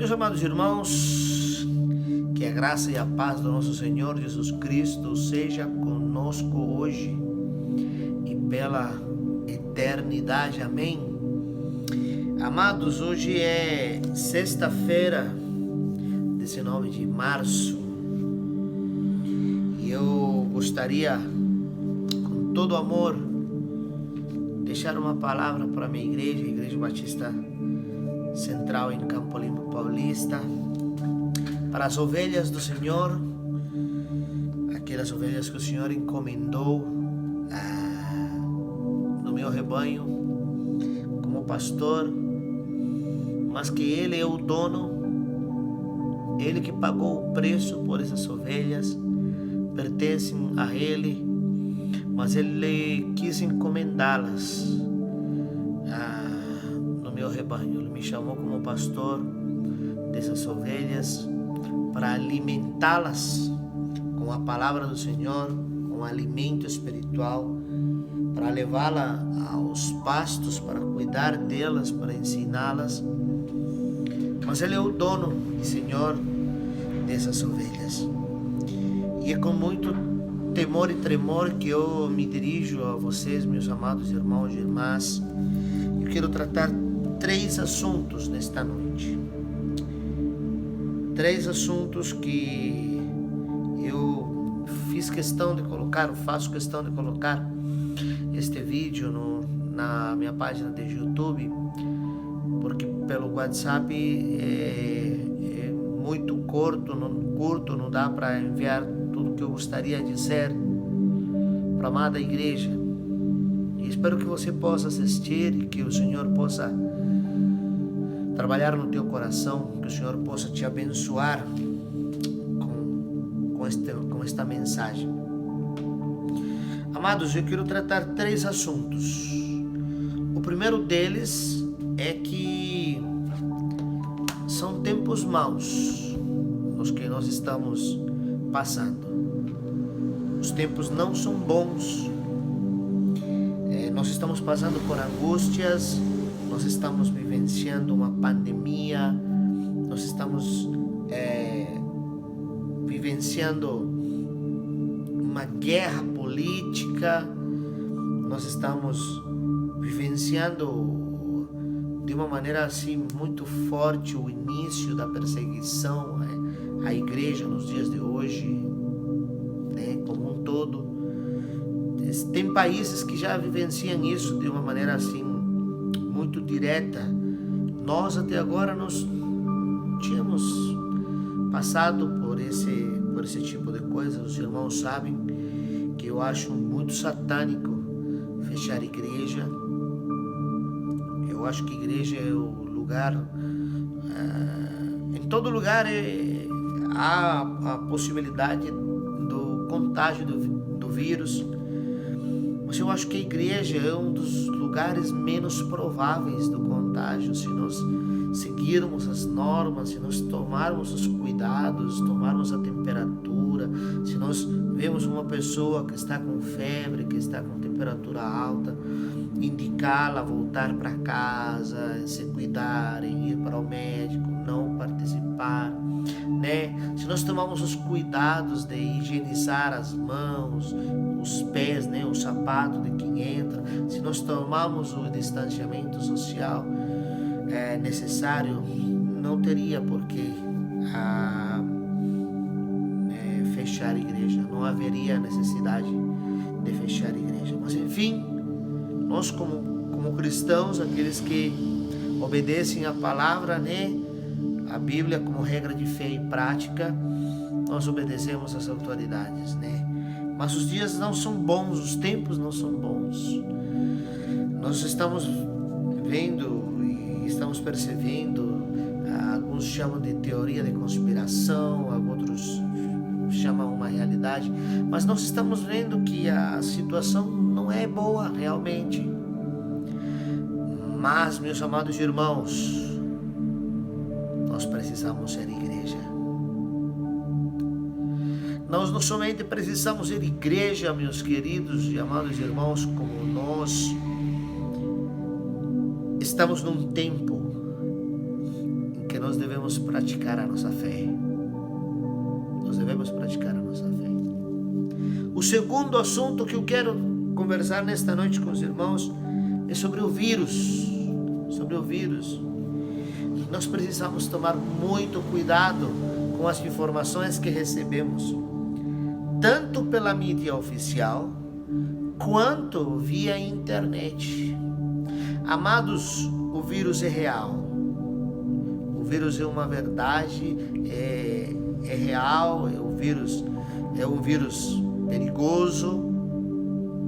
Meus amados irmãos, que a graça e a paz do nosso Senhor Jesus Cristo seja conosco hoje e pela eternidade. Amém. Amados, hoje é sexta-feira, 19 de março, e eu gostaria, com todo amor, deixar uma palavra para a minha igreja, a Igreja Batista Central em Campo Limpo Paulista, para as ovelhas do Senhor, aquelas ovelhas que o Senhor encomendou no meu rebanho como pastor, mas que Ele é o dono, Ele que pagou o preço por essas ovelhas, pertencem a Ele, mas Ele quis encomendá-las no meu rebanho. Ele me chamou como pastor dessas ovelhas para alimentá-las com a palavra do Senhor, com alimento espiritual, para levá-las aos pastos, para cuidar delas, para ensiná-las. Mas Ele é o dono e Senhor dessas ovelhas. E é com muito temor e tremor que eu me dirijo a vocês, meus amados irmãos e irmãs. Eu quero tratar 3 assuntos nesta noite. 3 assuntos que eu faço questão de colocar este vídeo na minha página de YouTube, porque pelo WhatsApp é muito curto, não dá para enviar tudo que eu gostaria de dizer para a amada igreja. E espero que você possa assistir e que o Senhor possa trabalhar no teu coração, que o Senhor possa te abençoar com esta mensagem. Amados, eu quero tratar 3 assuntos. O primeiro deles é que são tempos maus os que nós estamos passando. Os tempos não são bons. Nós estamos passando por angústias, nós estamos vivenciando uma pandemia, nós estamos vivenciando uma guerra política, nós estamos vivenciando de uma maneira assim muito forte o início da perseguição à igreja nos dias de hoje, como um todo. Tem países que já vivenciam isso de uma maneira assim muito direta. Nós até agora nós tínhamos passado por esse tipo de coisa. Os irmãos sabem que eu acho muito satânico fechar igreja. Eu acho que igreja é o lugar, em todo lugar há a possibilidade do contágio do vírus, mas eu acho que a igreja é um dos lugares menos prováveis do contágio, se nós seguirmos as normas, se nós tomarmos os cuidados, tomarmos a temperatura. Se nós vemos uma pessoa que está com febre, que está com temperatura alta, indicá-la voltar para casa, se cuidar, ir para o médico, não participar, Se nós tomamos os cuidados de higienizar as mãos, os pés, o sapato de quem entra, se nós tomamos o distanciamento social necessário, não teria por que fechar a igreja, não haveria necessidade de fechar a igreja. Mas enfim, nós como cristãos, aqueles que obedecem a palavra, a Bíblia como regra de fé e prática, nós obedecemos às autoridades, Mas os dias não são bons, os tempos não são bons. Nós estamos vendo e estamos percebendo, alguns chamam de teoria de conspiração, outros chamam uma realidade, mas nós estamos vendo que a situação não é boa realmente. Mas, meus amados irmãos, nós precisamos ser igreja. Nós não somente precisamos ser igreja, meus queridos e amados irmãos, como nós estamos num tempo em que nós nós devemos praticar a nossa fé. Nós devemos praticar a nossa fé. O segundo assunto que eu quero conversar nesta noite com os irmãos é sobre o vírus. Sobre o vírus. Nós precisamos tomar muito cuidado com as informações que recebemos, tanto pela mídia oficial, quanto via internet. Amados, o vírus é real. O vírus é uma verdade, é real, é um vírus perigoso,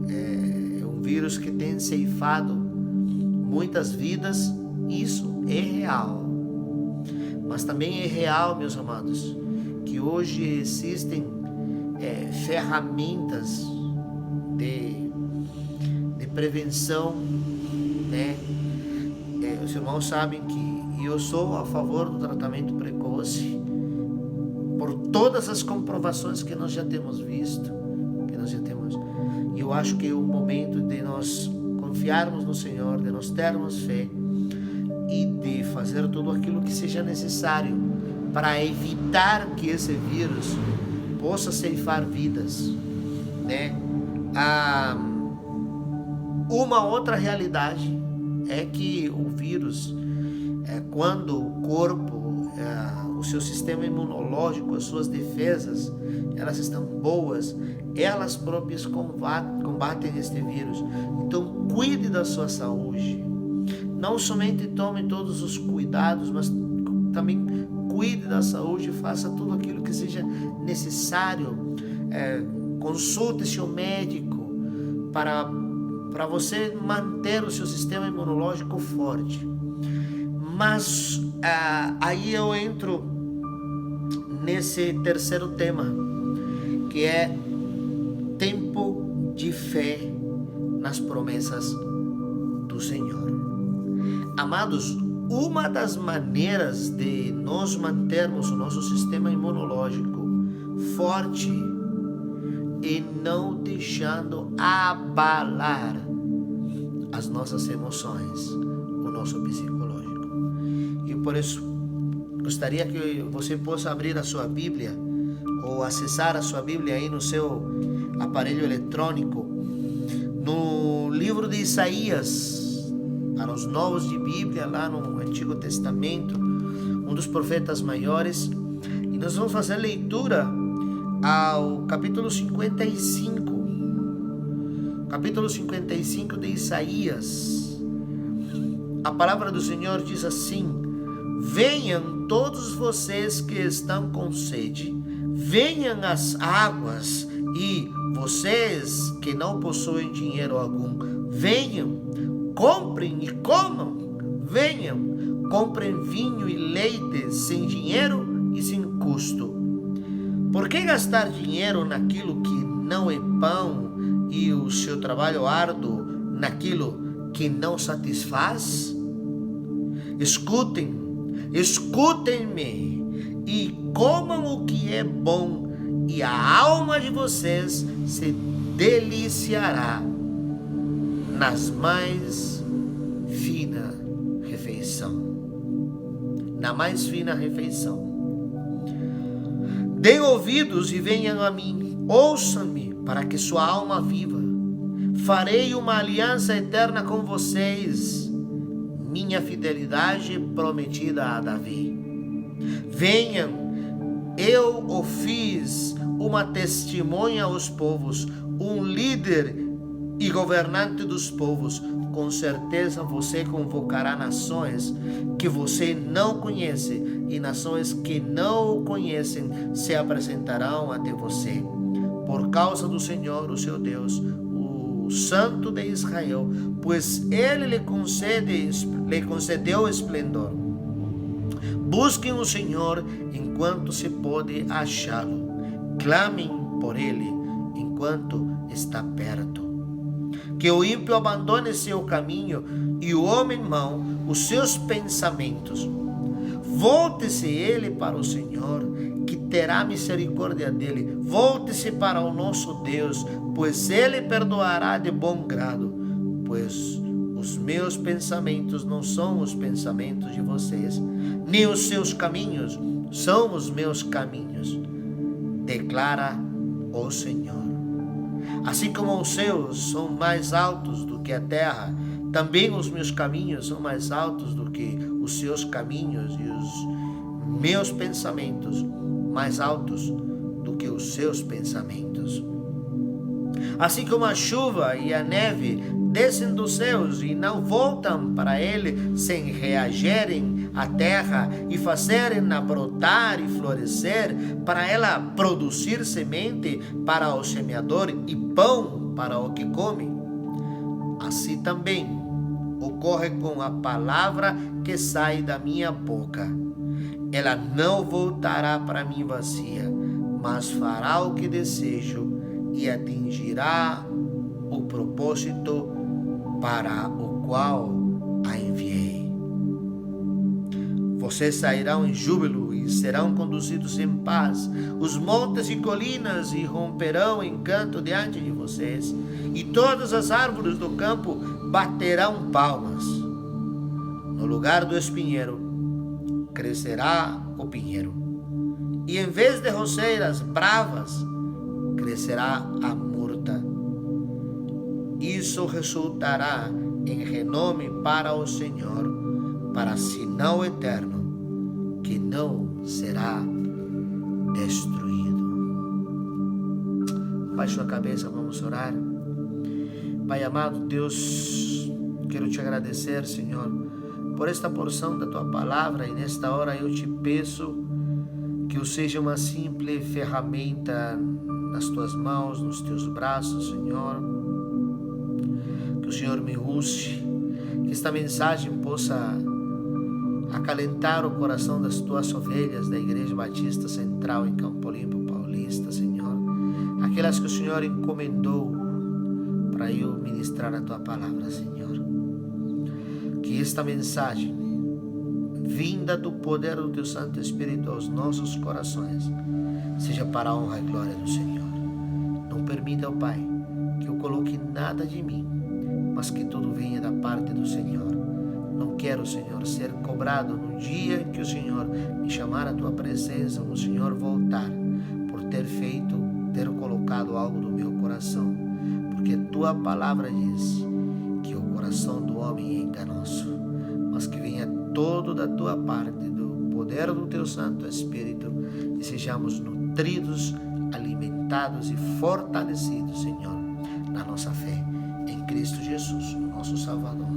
é um vírus que tem ceifado muitas vidas. Isso é real. Mas também é real, meus amados, que hoje existem ferramentas de prevenção, né? Os irmãos sabem que eu sou a favor do tratamento precoce, por todas as comprovações que nós já temos visto, e eu acho que é o momento de nós confiarmos no Senhor, de nós termos fé e de fazer tudo aquilo que seja necessário para evitar que esse vírus possa ceifar vidas, né? Uma outra realidade é que o vírus, quando o corpo, o seu sistema imunológico, as suas defesas, elas estão boas, elas próprias combatem este vírus. Então, cuide da sua saúde. Não somente tome todos os cuidados, mas também cuide da saúde, faça tudo aquilo que seja necessário. Consulte seu médico para você manter o seu sistema imunológico forte. Mas aí eu entro nesse terceiro tema, que é tempo de fé nas promessas do Senhor. Amados, uma das maneiras de nós mantermos o nosso sistema imunológico forte é não deixando abalar as nossas emoções, o nosso psicológico. E por isso gostaria que você possa abrir a sua Bíblia ou acessar a sua Bíblia aí no seu aparelho eletrônico, no livro de Isaías, para os novos de Bíblia, lá no Antigo Testamento, um dos profetas maiores, e nós vamos fazer leitura ao capítulo 55 de Isaías. A palavra do Senhor diz assim: venham todos vocês que estão com sede, venham às águas, e vocês que não possuem dinheiro algum, venham, comprem e comam. Venham, comprem vinho e leite sem dinheiro e sem custo. Por que gastar dinheiro naquilo que não é pão e o seu trabalho árduo naquilo que não satisfaz? Escutem-me e comam o que é bom, e a alma de vocês se deliciará nas mais fina refeição. Na mais fina refeição. Deem ouvidos e venham a mim, ouçam-me, para que sua alma viva. Farei uma aliança eterna com vocês, minha fidelidade prometida a Davi. Venham, eu o fiz uma testemunha aos povos, um líder e governante dos povos. Com certeza você convocará nações que você não conhece, e nações que não o conhecem se apresentarão até você. Por causa do Senhor, o seu Deus, o Santo de Israel, pois ele lhe concedeu esplendor. Busquem o Senhor enquanto se pode achá-lo. Clamem por ele enquanto está perto. Que o ímpio abandone seu caminho e o homem mau os seus pensamentos. Volte-se ele para o Senhor, que terá misericórdia dele. Volte-se para o nosso Deus, pois ele perdoará de bom grado, pois o os meus pensamentos não são os pensamentos de vocês, nem os seus caminhos são os meus caminhos, declara o Senhor. Assim como os céus são mais altos do que a terra, também os meus caminhos são mais altos do que os seus caminhos, e os meus pensamentos mais altos do que os seus pensamentos. Assim como a chuva e a neve descem dos céus e não voltam para ele sem reagirem à terra e fazerem-na brotar e florescer, para ela produzir semente para o semeador e pão para o que come, assim também ocorre com a palavra que sai da minha boca. Ela não voltará para mim vazia, mas fará o que desejo e atingirá o propósito para o qual a enviei. Vocês sairão em júbilo e serão conduzidos em paz. Os montes e colinas irromperão em canto diante de vocês, e todas as árvores do campo baterão palmas. No lugar do espinheiro crescerá o pinheiro, e em vez de roseiras bravas crescerá a murta. Isso resultará em renome para o Senhor, para sinal eterno que não será destruído. Baixe sua cabeça, vamos orar. Pai amado Deus, quero te agradecer, Senhor, por esta porção da tua palavra, e nesta hora eu te peço que eu seja uma simples ferramenta nas tuas mãos, nos teus braços, Senhor. Que o Senhor me use, que esta mensagem possa acalentar o coração das tuas ovelhas da Igreja Batista Central em Campo Limpo Paulista, Senhor. Aquelas que o Senhor encomendou para eu ministrar a tua palavra, Senhor. Que esta mensagem, vinda do poder do teu Santo Espírito aos nossos corações, seja para a honra e glória do Senhor. Não permita, ó Pai, que eu coloque nada de mim, mas que tudo venha da parte do Senhor. Não quero, Senhor, ser cobrado no dia que o Senhor me chamar à tua presença, o Senhor voltar, por ter colocado algo no meu coração. Porque tua palavra diz que o coração do homem é enganoso, mas que venha todo da tua parte, do poder do teu Santo Espírito, e sejamos nutridos, alimentados e fortalecidos, Senhor, na nossa fé em Cristo Jesus, o nosso Salvador.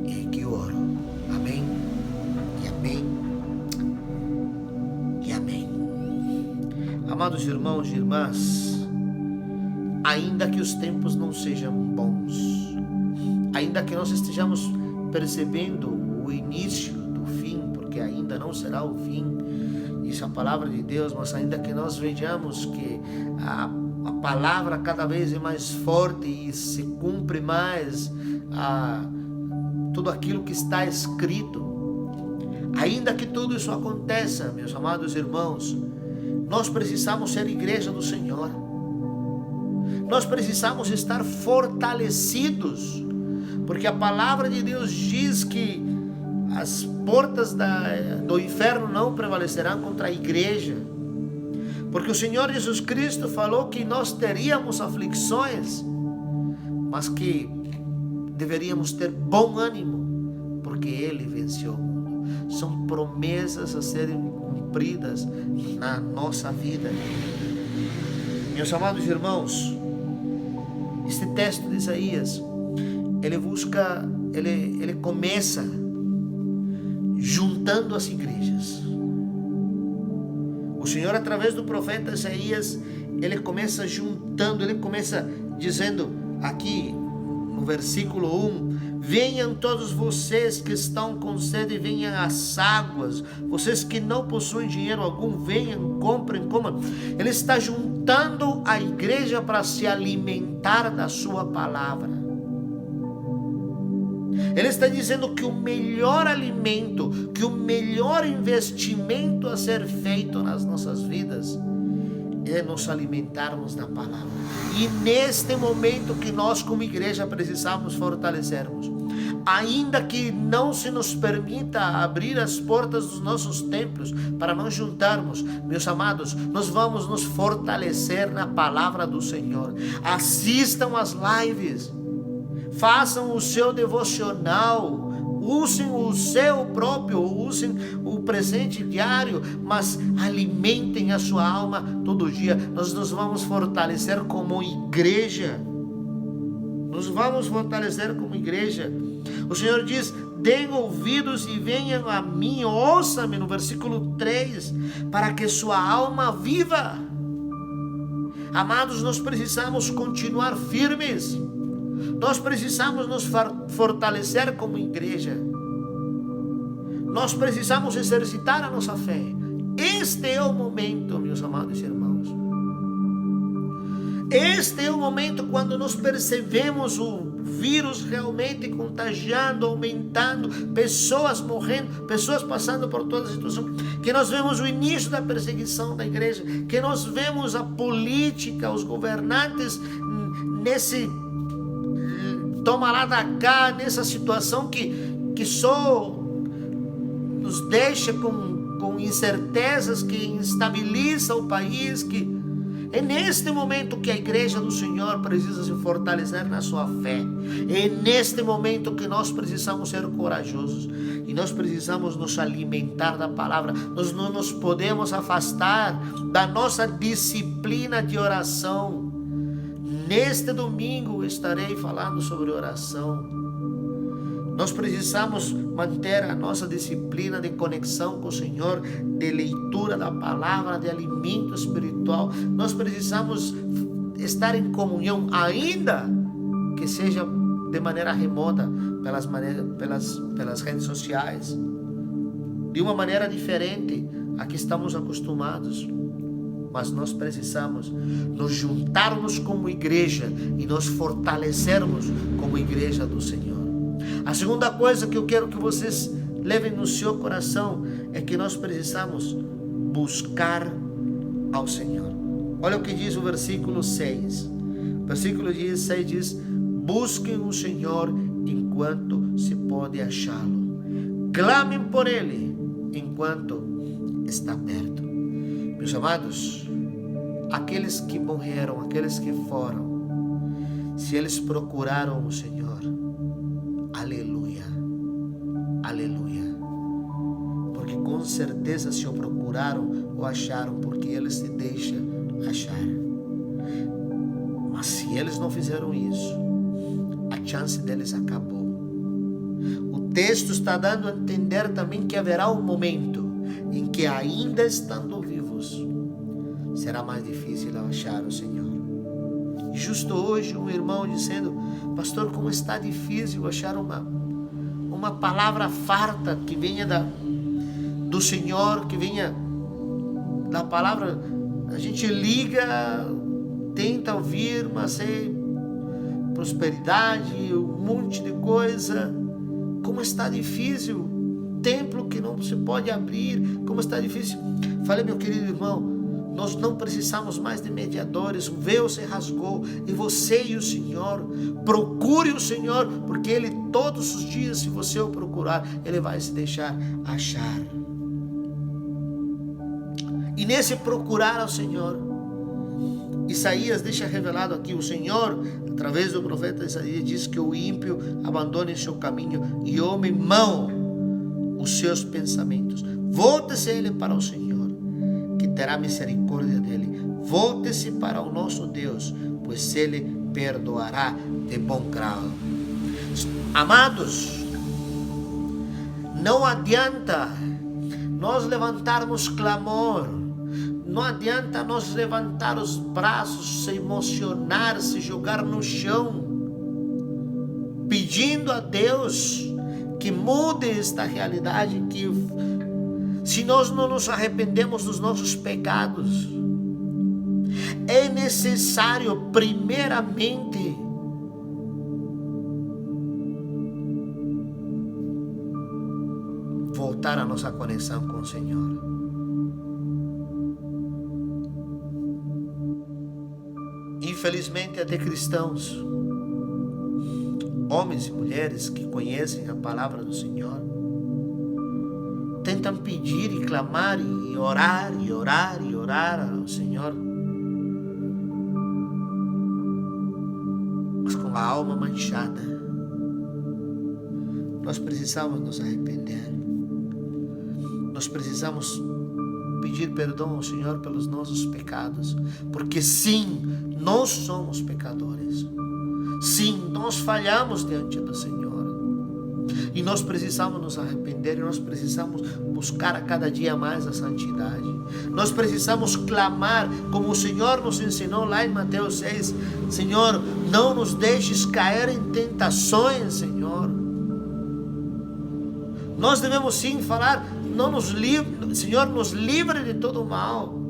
E que oro. Amém. E amém. E amém. Amados irmãos e irmãs, ainda que os tempos não sejam bons, ainda que nós estejamos percebendo o início do fim, porque ainda não será o fim, isso é a palavra de Deus, mas ainda que nós vejamos que a palavra cada vez é mais forte e se cumpre mais tudo aquilo que está escrito, ainda que tudo isso aconteça, meus amados irmãos, nós precisamos ser igreja do Senhor. Nós precisamos estar fortalecidos, porque a palavra de Deus diz que as portas do inferno não prevalecerão contra a igreja, porque o Senhor Jesus Cristo falou que nós teríamos aflições, mas que deveríamos ter bom ânimo, porque Ele venceu o mundo. São promessas a serem cumpridas na nossa vida. Meus amados irmãos, este texto de Isaías, ele começa juntando as igrejas. O Senhor, através do profeta Isaías, ele começa juntando, ele começa dizendo aqui no versículo 1: venham todos vocês que estão com sede, venham às águas. Vocês que não possuem dinheiro algum, venham, comprem, comam. Ele está juntando a igreja para se alimentar da sua palavra. Ele está dizendo que o melhor alimento, que o melhor investimento a ser feito nas nossas vidas é nos alimentarmos da palavra. E neste momento que nós como igreja precisamos fortalecermos, ainda que não se nos permita abrir as portas dos nossos templos para nos juntarmos, meus amados, nós vamos nos fortalecer na palavra do Senhor. Assistam às lives, façam o seu devocional, usem o seu próprio, usem o presente diário, mas alimentem a sua alma todo dia. Nós nos vamos fortalecer como igreja. Nos vamos fortalecer como igreja. O Senhor diz: deem ouvidos e venham a mim, ouça-me, no versículo 3, para que sua alma viva. Amados, nós precisamos continuar firmes. Nós precisamos nos fortalecer como igreja. Nós precisamos exercitar a nossa fé. Este é o momento, meus amados irmãos. Este é o momento quando nós percebemos o vírus realmente contagiando, aumentando, pessoas morrendo, pessoas passando por toda a situação, que nós vemos o início da perseguição da igreja, que nós vemos a política, os governantes nesse toma lá da cá, nessa situação que só nos deixa com incertezas, que instabiliza o país, que é neste momento que a igreja do Senhor precisa se fortalecer na sua fé. É neste momento que nós precisamos ser corajosos e nós precisamos nos alimentar da palavra. Nós não nos podemos afastar da nossa disciplina de oração. Neste domingo estarei falando sobre oração. Nós precisamos manter a nossa disciplina de conexão com o Senhor, de leitura da palavra, de alimento espiritual. Nós precisamos estar em comunhão, ainda que seja de maneira remota, pelas redes sociais, de uma maneira diferente a que estamos acostumados. Mas nós precisamos nos juntarmos como igreja e nos fortalecermos como igreja do Senhor. A segunda coisa que eu quero que vocês levem no seu coração é que nós precisamos buscar ao Senhor. Olha o que diz o versículo 6. O versículo 6 diz: busquem o Senhor enquanto se pode achá-lo. Clamem por Ele enquanto está perto. Meus amados, aqueles que morreram, aqueles que foram, se eles procuraram o Senhor, aleluia, aleluia, porque com certeza se o procuraram, o acharam, porque Ele se deixa achar. Mas se eles não fizeram isso, a chance deles acabou. O texto está dando a entender também que haverá um momento em que, ainda estando vivos, será mais difícil achar o Senhor. E justo hoje um irmão dizendo: pastor, como está difícil achar uma palavra farta que venha do Senhor, que venha da palavra. A gente liga, tenta ouvir, mas é prosperidade, um monte de coisa. Como está difícil, templo que não se pode abrir, como está difícil. Falei, meu querido irmão, nós não precisamos mais de mediadores, o véu se rasgou, e você e o Senhor, procure o Senhor, porque Ele todos os dias, se você o procurar, Ele vai se deixar achar. E nesse procurar ao Senhor, Isaías deixa revelado aqui, o Senhor, através do profeta Isaías, diz que o ímpio abandone seu caminho e o homem mau os seus pensamentos. Volte-se ele para o Senhor, que terá misericórdia dele. Volte-se para o nosso Deus, pois Ele perdoará de bom grado. Amados, não adianta nós levantarmos clamor, não adianta nós levantar os braços, se emocionar, se jogar no chão, pedindo a Deus que mude esta realidade, que se nós não nos arrependemos dos nossos pecados, é necessário primeiramente voltar a nossa conexão com o Senhor. Infelizmente, até cristãos homens e mulheres que conhecem a palavra do Senhor, tentam pedir e clamar e orar e orar e orar ao Senhor, mas com a alma manchada. Nós precisamos nos arrepender. Nós precisamos pedir perdão ao Senhor pelos nossos pecados, porque sim, nós somos pecadores. Sim, nós falhamos diante do Senhor. E nós precisamos nos arrepender, e nós precisamos buscar a cada dia mais a santidade. Nós precisamos clamar, como o Senhor nos ensinou lá em Mateus 6. Senhor, não nos deixes cair em tentações, Senhor. Nós devemos sim falar, Senhor, nos livre de todo o mal.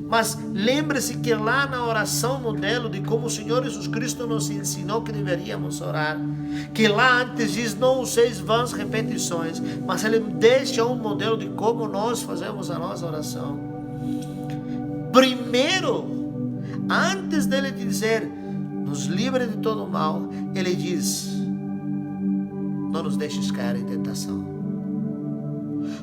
Mas lembre-se que lá na oração modelo de como o Senhor Jesus Cristo nos ensinou que deveríamos orar, que lá antes diz, não useis vãs repetições, mas Ele deixa um modelo de como nós fazemos a nossa oração. Primeiro, antes dele dizer, nos livre de todo o mal, Ele diz, não nos deixes cair em tentação.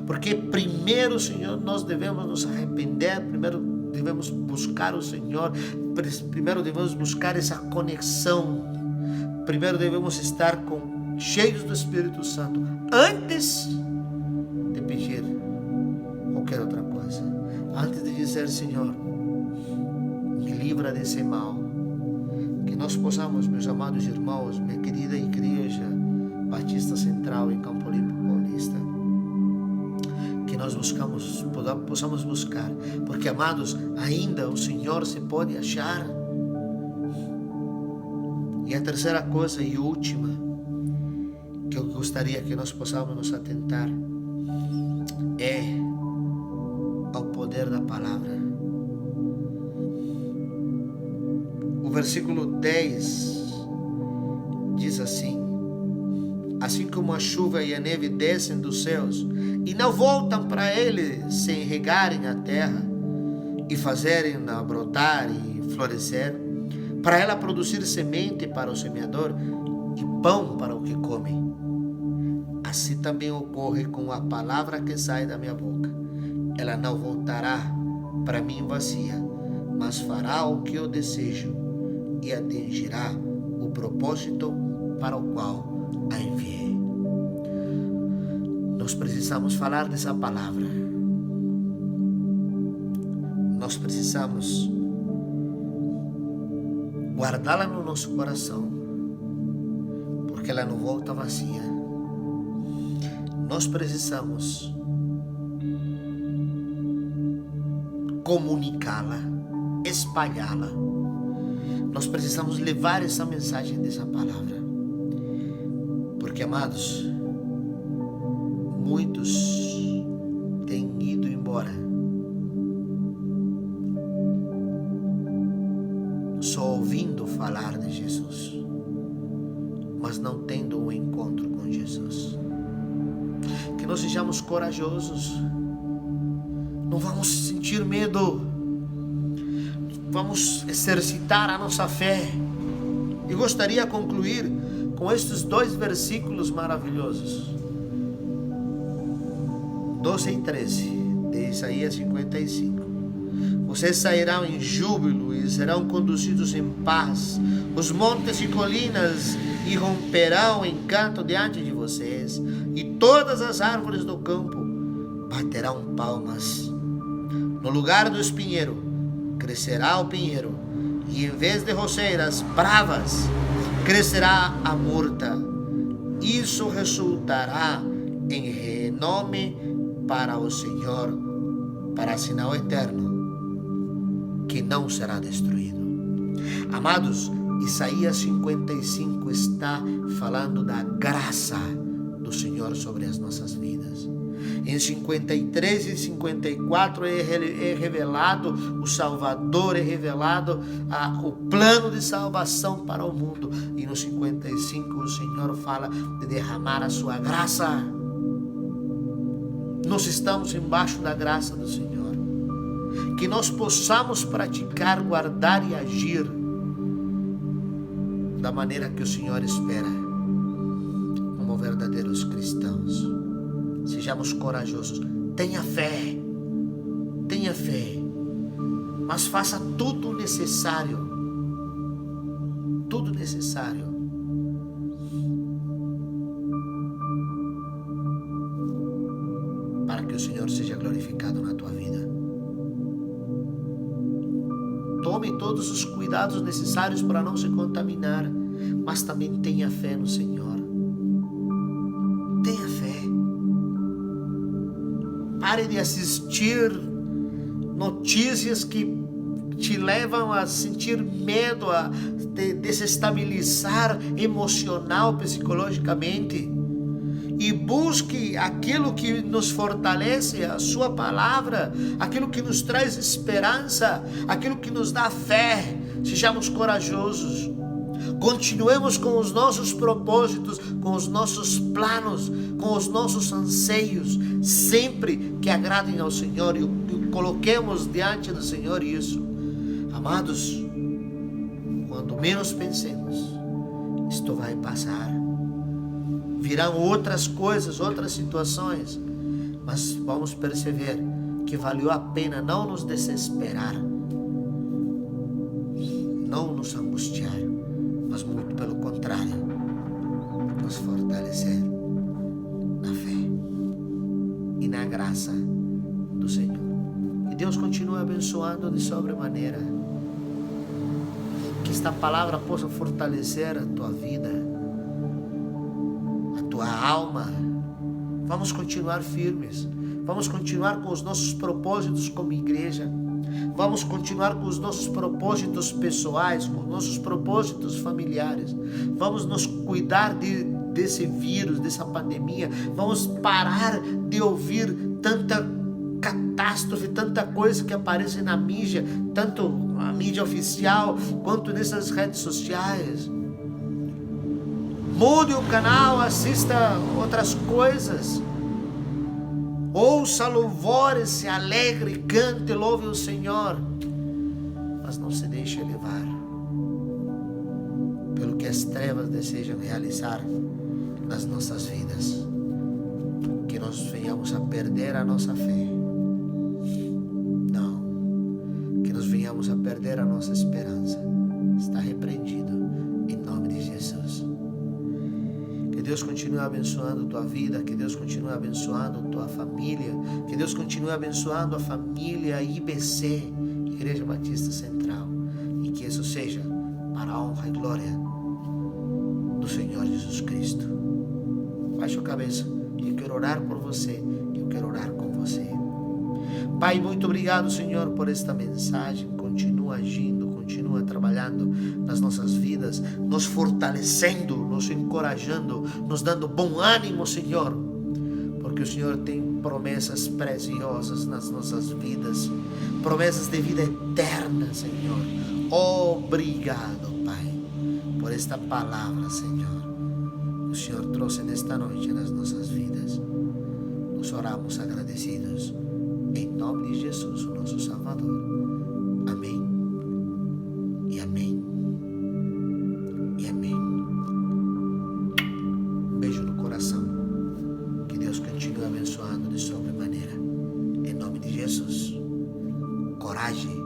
Porque primeiro, Senhor, nós devemos nos arrepender, primeiro devemos buscar o Senhor, primeiro devemos buscar essa conexão, primeiro devemos estar cheios do Espírito Santo, antes de pedir qualquer outra coisa, antes de dizer, Senhor, me livra desse mal. Que nós possamos, meus amados irmãos, minha querida Igreja Batista Central em Campo Limpo Paulista, que nós possamos buscar, porque, amados, ainda o Senhor se pode achar. E a terceira coisa e última que eu gostaria que nós possamos nos atentar é ao poder da palavra. O versículo 10 diz assim: assim como a chuva e a neve descem dos céus e não voltam para ele sem regarem a terra e fazerem-na brotar e florescer, para ela produzir semente para o semeador e pão para o que come, assim também ocorre com a palavra que sai da minha boca. Ela não voltará para mim vazia, mas fará o que eu desejo e atingirá o propósito para o qual a enviei. Nós precisamos falar dessa palavra. Nós precisamos guardá-la no nosso coração, porque ela não volta vazia. Nós precisamos comunicá-la, espalhá-la. Nós precisamos levar essa mensagem dessa palavra. Porque, amados, muitos têm ido embora só ouvindo falar de Jesus, mas não tendo um encontro com Jesus. Que nós sejamos corajosos, não vamos sentir medo, vamos exercitar a nossa fé. E gostaria de concluir com estes 2 versículos maravilhosos, 12 e 13 de Isaías 55. Vocês sairão em júbilo e serão conduzidos em paz. Os montes e colinas irromperão em canto diante de vocês, e todas as árvores do campo baterão palmas. No lugar do espinheiro crescerá o pinheiro, e em vez de roceiras bravas crescerá a murta. Isso resultará em renome para o Senhor, para sinal eterno, que não será destruído. Amados, Isaías 55 está falando da graça do Senhor sobre as nossas vidas. Em 53 e 54 é revelado o Salvador, é revelado o plano de salvação para o mundo. E no 55 o Senhor fala de derramar a sua graça. Nós estamos embaixo da graça do Senhor. Que nós possamos praticar, guardar e agir da maneira que o Senhor espera. como verdadeiros cristãos. Sejamos corajosos. Tenha fé, mas faça tudo necessário, para que o Senhor seja glorificado na tua vida. Tome todos os cuidados necessários para não se contaminar, mas também tenha fé no Senhor. Tenha fé. Pare de assistir notícias que te levam a sentir medo, a te desestabilizar emocional, psicologicamente. E busque aquilo que nos fortalece, a sua palavra, aquilo que nos traz esperança, aquilo que nos dá fé. Sejamos corajosos. Continuemos com os nossos propósitos, com os nossos planos, com os nossos anseios, sempre que agradem ao Senhor, e coloquemos diante do Senhor isso. Amados, quando menos pensemos, isto vai passar. Virão outras coisas, outras situações, mas vamos perceber que valeu a pena não nos desesperar, não nos angustiar, mas muito pelo contrário, nos fortalecer na fé e na graça do Senhor. Que Deus continue abençoando de sobremaneira. Que esta palavra possa fortalecer a tua vida, a tua alma. Vamos continuar firmes. Vamos continuar com os nossos propósitos como igreja. Vamos continuar com os nossos propósitos pessoais, com os nossos propósitos familiares. Vamos nos cuidar desse vírus, dessa pandemia. Vamos parar de ouvir tanta catástrofe, tanta coisa que aparece na mídia, tanto a mídia oficial quanto nessas redes sociais. Mude o canal, assista outras coisas. Ouça louvores, se alegre, cante, louve o Senhor. Mas não se deixe levar pelo que as trevas desejam realizar nas nossas vidas. Que nós venhamos a perder a nossa fé. Não. Que nós venhamos a perder a nossa esperança. Está repreendido em nome de Jesus. Que Deus continue abençoando tua vida, que Deus continue abençoando tua família, que Deus continue abençoando a família IBC, Igreja Batista Central, e que isso seja para a honra e glória do Senhor Jesus Cristo. Baixe a cabeça, eu quero orar por você, eu quero orar com você. Pai, muito obrigado, Senhor, por esta mensagem. Continua agindo, continua trabalhando nas nossas vidas, nos fortalecendo, nos encorajando, nos dando bom ânimo, Senhor, porque o Senhor tem promessas preciosas nas nossas vidas, promessas de vida eterna, Senhor. Obrigado, Pai, por esta palavra, Senhor, que o Senhor trouxe nesta noite nas nossas vidas. Nós oramos agradecidos, em nome de Jesus, o nosso Salvador. Amém. E amém. E amém. Um beijo no coração. Que Deus continue abençoando de sobremaneira. Em nome de Jesus. Coragem.